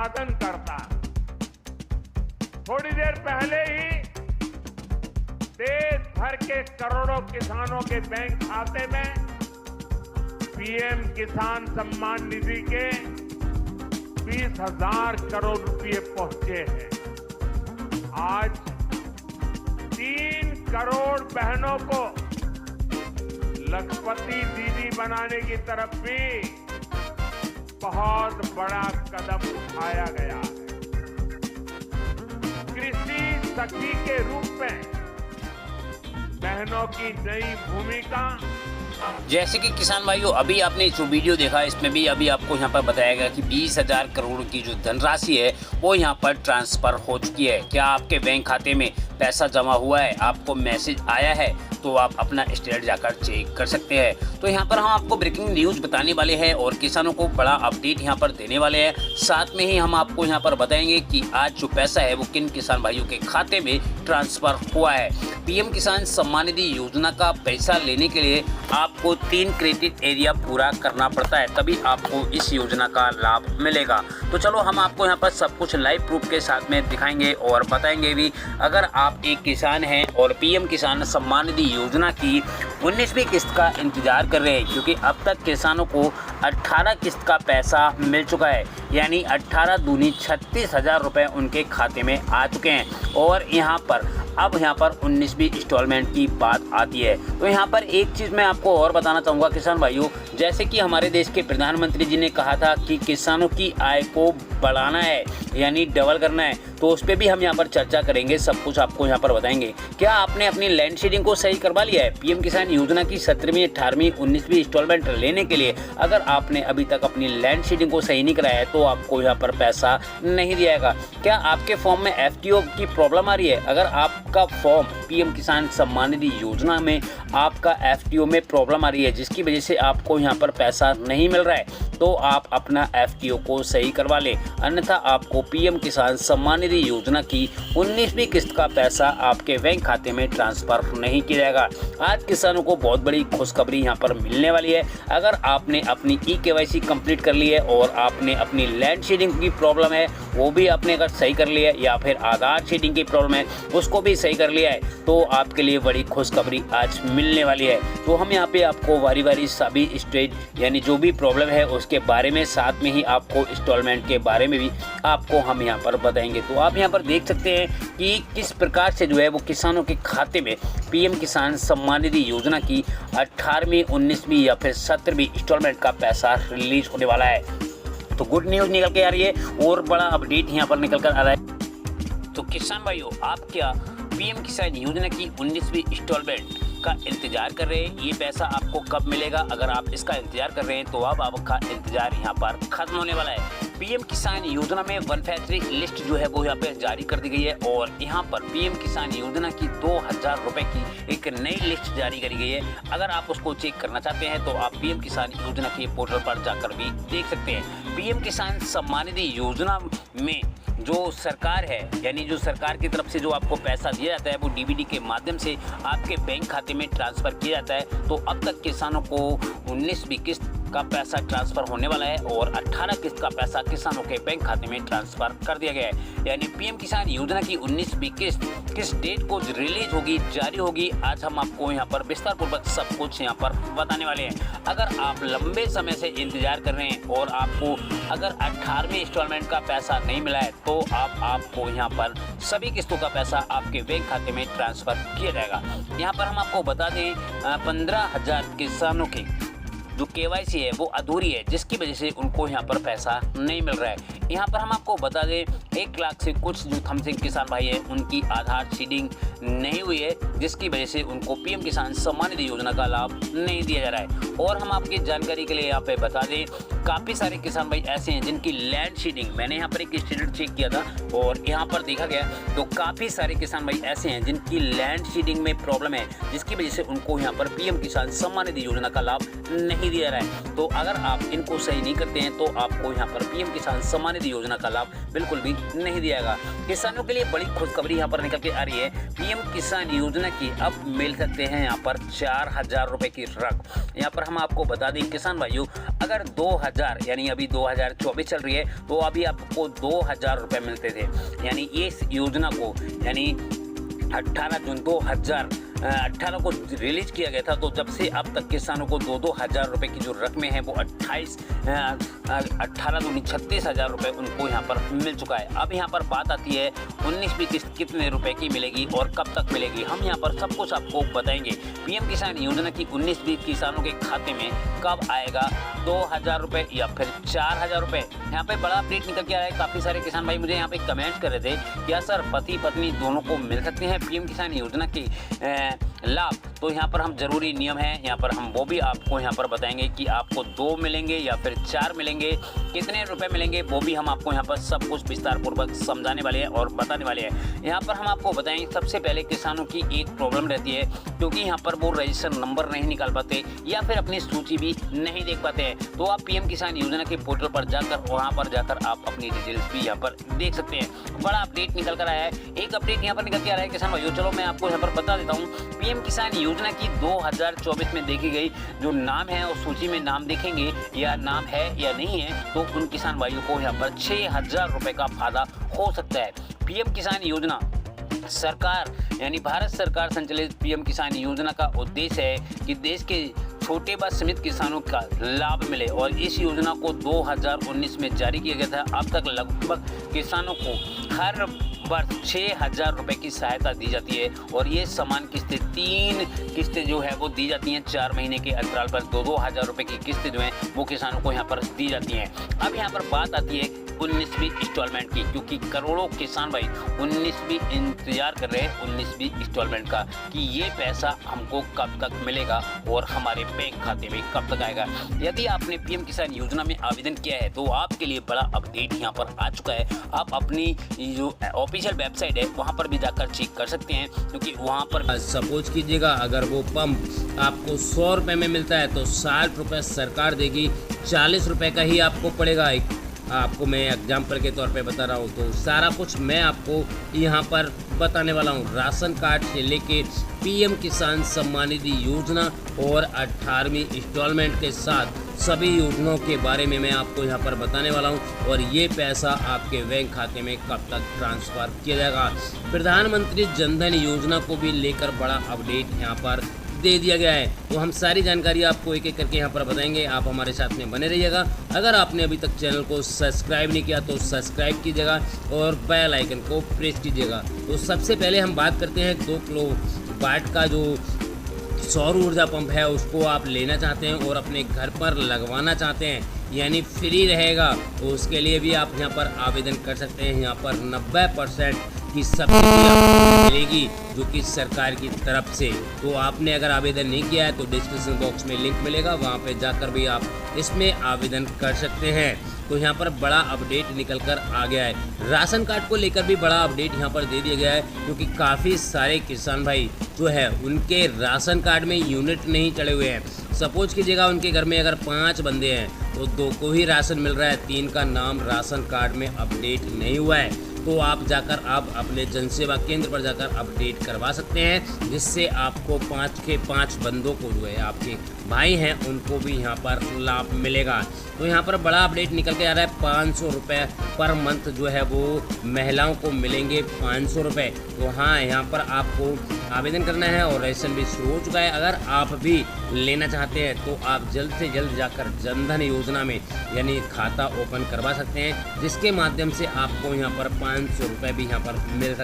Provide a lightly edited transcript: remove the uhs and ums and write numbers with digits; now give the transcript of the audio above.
उत्पादन करता है। थोड़ी देर पहले ही देश भर के करोड़ों किसानों के बैंक खाते में पीएम किसान सम्मान निधि के 20,000 करोड़ रुपए पहुंचे हैं। आज 3 करोड़ बहनों को लखपति दीदी बनाने की तरफ भी बहुत बड़ा कदम उठाया गया है। कृषि सखी के रूप में बहनों की नई भूमिका। जैसे कि किसान भाइयों, अभी आपने जो वीडियो देखा इसमें भी अभी आपको यहाँ पर बताया गया कि 20,000 करोड़ की जो धनराशि है वो यहाँ पर ट्रांसफ़र हो चुकी है। क्या आपके बैंक खाते में पैसा जमा हुआ है, आपको मैसेज आया है, तो आप अपना स्टेटस जाकर चेक कर सकते हैं। तो यहाँ पर हम आपको ब्रेकिंग न्यूज़ बताने वाले हैं और किसानों को बड़ा अपडेट यहाँ पर देने वाले हैं। साथ में ही हम आपको यहाँ पर बताएंगे कि आज जो पैसा है वो किन किसान भाइयों के खाते में ट्रांसफ़र हुआ है। पीएम किसान सम्मान निधि योजना का पैसा लेने के लिए आपको 3 क्रेडिट एरिया पूरा करना पड़ता है, तभी आपको इस योजना का लाभ मिलेगा। तो चलो हम आपको यहाँ पर सब कुछ लाइव प्रूफ के साथ में दिखाएंगे और बताएंगे भी। अगर आप एक किसान हैं और पीएम किसान सम्मान निधि योजना की 19वीं किस्त का इंतजार कर रहे हैं, क्योंकि अब तक किसानों को 18 किस्त का पैसा मिल चुका है, यानी 18 दूनी 36,000 रुपये उनके खाते में आ चुके हैं। और यहाँ पर अब यहाँ पर 19वीं इंस्टॉलमेंट की बात आती है। तो यहाँ पर एक चीज़ मैं आपको और बताना चाहूँगा किसान भाइयों, जैसे कि हमारे देश के प्रधानमंत्री जी ने कहा था कि किसानों की आय को बढ़ाना है, यानी डबल करना है, तो उस पर भी हम यहाँ पर चर्चा करेंगे, सब कुछ आपको यहाँ पर बताएंगे। क्या आपने अपनी लैंड शेडिंग को सही करवा लिया है? पीएम किसान योजना की 17वीं, 18वीं, 19वीं इंस्टॉलमेंट लेने के लिए अगर आपने अभी तक अपनी लैंड शेडिंग को सही नहीं कराया है तो आपको यहाँ पर पैसा नहीं दिया जाएगा। क्या आपके फॉर्म में एफटीओ की प्रॉब्लम आ रही है? अगर आपका फॉर्म पीएम किसान सम्मान निधि योजना में आपका एफटीओ में प्रॉब्लम आ रही है, जिसकी वजह से आपको यहाँ पर पैसा नहीं मिल रहा है, तो आप अपना एफटीओ को सही करवा लें, अन्यथा आपको पीएम किसान सम्मान निधि योजना की 19वीं किस्त का पैसा आपके बैंक खाते में ट्रांसफर नहीं किया जाएगा। आज किसानों को बहुत बड़ी खुशखबरी यहाँ पर मिलने वाली है। अगर आपने अपनी ई-केवाईसी कंप्लीट कर ली है और आपने अपनी लैंड शेडिंग की प्रॉब्लम है वो भी आपने अगर सही कर लिया है, या फिर आधार शेडिंग की प्रॉब्लम है उसको भी सही कर लिया है, तो आपके लिए बड़ी खुशखबरी आज मिलने वाली है। तो हम यहाँ पे आपको बारी बारी सभी स्टेज यानी जो भी प्रॉब्लम है उसके बारे में, साथ में ही आपको इंस्टॉलमेंट के बारे में भी आपको हम यहाँ पर बताएंगे। तो आप यहाँ पर देख सकते हैं कि किस प्रकार से जो है वो किसानों के खाते में पीएम किसान सम्मान निधि योजना की 18वीं, 19वीं या फिर 17वीं इंस्टॉलमेंट का पैसा रिलीज होने वाला है। तो गुड न्यूज़ निकल के आ रही है और बड़ा अपडेट यहाँ पर निकल कर आ रहा है। तो किसान भाइयों, आप क्या पीएम किसान योजना की 19वीं इंस्टॉलमेंट का इंतजार कर रहे हैं? ये पैसा आपको कब मिलेगा? अगर आप इसका इंतजार कर रहे हैं तो अब आपका इंतजार यहाँ पर खत्म होने वाला है। पीएम किसान योजना में बेनिफिशियरी लिस्ट जो है वो यहाँ पे जारी कर दी गई है और यहाँ पर पीएम किसान योजना की 2,000 रुपए की एक नई लिस्ट जारी करी गई है। अगर आप उसको चेक करना चाहते हैं तो आप पीएम किसान योजना के पोर्टल पर जाकर भी देख सकते हैं। पीएम किसान सम्मान निधि योजना में जो सरकार है, यानी जो सरकार की तरफ से जो आपको पैसा दिया जाता है वो डीबीटी के माध्यम से आपके बैंक खाते में ट्रांसफ़र किया जाता है। तो अब तक किसानों को 19वीं किस्त का पैसा ट्रांसफ़र होने वाला है और 18 किस्त का पैसा किसानों के बैंक खाते में ट्रांसफ़र कर दिया गया है। यानी पीएम किसान योजना की 19वीं किस्त किस डेट को रिलीज होगी, जारी होगी, आज हम आपको यहाँ पर विस्तार पूर्वक सब कुछ यहाँ पर बताने वाले हैं। अगर आप लंबे समय से इंतजार कर रहे हैं और आपको अगर 18वीं इंस्टॉलमेंट का पैसा नहीं मिला है तो आपको यहाँ पर सभी किस्तों का पैसा आपके बैंक खाते में ट्रांसफ़र किया जाएगा। यहाँ पर हम आपको बता दें 15,000 किसानों की जो केवाईसी है वो अधूरी है, जिसकी वजह से उनको यहाँ पर पैसा नहीं मिल रहा है। यहाँ पर हम आपको बता दें 1 लाख से कुछ जो थमसिंग किसान भाई है उनकी आधार सीडिंग नहीं हुई है, जिसकी वजह से उनको पीएम किसान सम्मान निधि योजना का लाभ नहीं दिया जा रहा है। और हम आपकी जानकारी के लिए यहाँ पे बता दें काफ़ी सारे किसान भाई ऐसे हैं जिनकी लैंड सीडिंग, मैंने यहाँ पर एक स्टेटस चेक किया था और यहाँ पर देखा गया तो काफ़ी सारे किसान भाई ऐसे हैं जिनकी लैंड सीडिंग में प्रॉब्लम है, जिसकी वजह से उनको यहाँ पर पीएम किसान सम्मान निधि योजना का लाभ नहीं नहीं दिया रहा है। तो अगर आप इनको सही नहीं करते हैं तो आपको यहाँ पर पीएम किसान सम्मान निधि योजना का लाभ बिल्कुल भी नहीं दिया जाएगा। किसानों के लिए बड़ी खुशखबरी यहाँ पर निकल के आ रही है। पीएम किसान योजना की अब मिल सकते हैं यहाँ पर 4,000 रुपए की रकम। यहाँ पर हम आपको बता दें किसान भाइयों, अगर 2000 यानी अभी 2024 चल रही है तो अभी आपको 2000 रुपए मिलते थे। यानी इस योजना को यानी 18 जून 2018 को रिलीज किया गया था। तो जब से अब तक किसानों को 2,000 रुपए की जो रकमें हैं वो 36,000 रुपए उनको यहाँ पर मिल चुका है। अब यहाँ पर बात आती है 19वीं किस्त कितने रुपए की मिलेगी और कब तक मिलेगी, हम यहाँ पर सब कुछ आपको बताएंगे। पीएम किसान योजना की 19वीं किसानों के खाते में कब आएगा, 2,000 रुपए या फिर 4,000 रुपए। यहाँ पे बड़ा अपडेट निकल के आया है। काफ़ी सारे किसान भाई मुझे यहाँ पे कमेंट कर रहे थे क्या सर पति पत्नी दोनों को मिल सकते हैं पीएम किसान योजना की लाभ। तो यहाँ पर हम जरूरी नियम है, यहाँ पर हम वो भी आपको यहाँ पर बताएंगे कि आपको 2 मिलेंगे या फिर 4 मिलेंगे, कितने रुपए मिलेंगे वो भी हम आपको यहाँ पर सब कुछ विस्तार पूर्वक समझाने वाले हैं और बताने वाले हैं। यहाँ पर हम आपको बताएंगे सबसे पहले किसानों की एक प्रॉब्लम रहती है क्योंकि यहाँ पर वो रजिस्टर नंबर नहीं निकाल पाते या फिर अपनी सूची भी नहीं देख पाते हैं। तो आप पीएम किसान योजना के पोर्टल पर जाकर वहाँ पर जाकर आप अपनी डिटेल्स भी यहाँ पर देख सकते हैं। बड़ा अपडेट निकल कर आया है, एक अपडेट यहाँ पर निकल के आ रहा है किसान भाइयों। चलो मैं आपको यहाँ पर बता देता हूँ। पीएम किसान योजना की 2024 में देखी गई जो नाम है उस सूची में नाम देखेंगे या नाम है या नहीं है तो उन किसान भाइयों को यहाँ पर 6,000 रुपए का फायदा हो सकता है। पीएम किसान योजना सरकार यानी भारत सरकार संचालित पीएम किसान योजना का उद्देश्य है कि देश के छोटे व सीमित किसानों का लाभ मिले और इस योजना को 2019 में जारी किया गया था। अब तक लगभग किसानों को हर वर्ष 6,000 रुपए की सहायता दी जाती है और ये समान किस्तें 3 किस्तें जो है वो दी जाती हैं। 4 महीने के अंतराल पर 2,000 रुपए की किस्तें जो हैं वो किसानों को यहाँ पर दी जाती हैं। अब यहाँ पर बात आती है 19वीं इंस्टॉलमेंट की, क्योंकि करोड़ों किसान भाई 19वीं इंतजार कर रहे हैं 19वीं इंस्टॉलमेंट का कि ये पैसा हमको कब तक मिलेगा और हमारे बैंक खाते में कब तक आएगा। यदि आपने पीएम किसान योजना में आवेदन किया है तो आपके लिए बड़ा अपडेट यहाँ पर आ चुका है। आप अपनी जो ऑफिशियल वेबसाइट है वहाँ पर भी जाकर चेक कर सकते हैं, क्योंकि वहाँ पर सपोज कीजिएगा अगर वो पंप आपको 100 रुपये में मिलता है तो 60 रुपये सरकार देगी, 40 रुपये का ही आपको पड़ेगा। आपको मैं एग्जाम्पल के तौर पे बता रहा हूँ। तो सारा कुछ मैं आपको यहाँ पर बताने वाला हूँ। राशन कार्ड से लेके पीएम किसान सम्मान निधि योजना और 18वीं इंस्टॉलमेंट के साथ सभी योजनाओं के बारे में मैं आपको यहाँ पर बताने वाला हूँ और ये पैसा आपके बैंक खाते में कब तक ट्रांसफ़र किया जाएगा। प्रधानमंत्री जनधन योजना को भी लेकर बड़ा अपडेट यहाँ पर दे दिया गया है। तो हम सारी जानकारी आपको एक एक करके यहाँ पर बताएंगे। आप हमारे साथ में बने रहिएगा। अगर आपने अभी तक चैनल को सब्सक्राइब नहीं किया तो सब्सक्राइब कीजिएगा और बेल आइकन को प्रेस कीजिएगा। तो सबसे पहले हम बात करते हैं 2 किलोवाट का जो सौर ऊर्जा पंप है उसको आप लेना चाहते हैं और अपने घर पर लगवाना चाहते हैं, यानी फ्री रहेगा, तो उसके लिए भी आप यहाँ पर आवेदन कर सकते हैं। यहाँ पर 90% की सब्सिडी आपको मिलेगी जो कि सरकार की तरफ से। तो आपने अगर आवेदन नहीं किया है तो डिस्क्रिप्शन बॉक्स में लिंक मिलेगा, वहाँ पे जाकर भी आप इसमें आवेदन कर सकते हैं। तो यहाँ पर बड़ा अपडेट निकल कर आ गया है। राशन कार्ड को लेकर भी बड़ा अपडेट यहाँ पर दे दिया गया है, क्योंकि काफ़ी सारे किसान भाई जो है उनके राशन कार्ड में यूनिट नहीं चढ़े हुए हैं। सपोज कीजिएगा उनके घर में अगर 5 बंदे हैं तो 2 को ही राशन मिल रहा है, 3 का नाम राशन कार्ड में अपडेट नहीं हुआ है। तो आप जाकर आप अपने जनसेवा केंद्र पर जाकर अपडेट करवा सकते हैं, जिससे आपको 5 के 5 बंदों को जो है आपके भाई हैं उनको भी यहाँ पर लाभ मिलेगा। तो यहाँ पर बड़ा अपडेट निकल के आ रहा है। 500 रुपये पर मंथ जो है वो महिलाओं को मिलेंगे 500 रुपये। तो हाँ, यहाँ पर आपको आवेदन करना है और रजिस्ट्रेशन भी शुरू हो चुका है। अगर आप भी लेना चाहते हैं तो आप जल्द से जल्द जाकर जनधन योजना में यानी खाता ओपन करवा सकते हैं, जिसके माध्यम से आपको यहाँ पर 500 रुपये भी यहाँ पर मिल सकते हैं।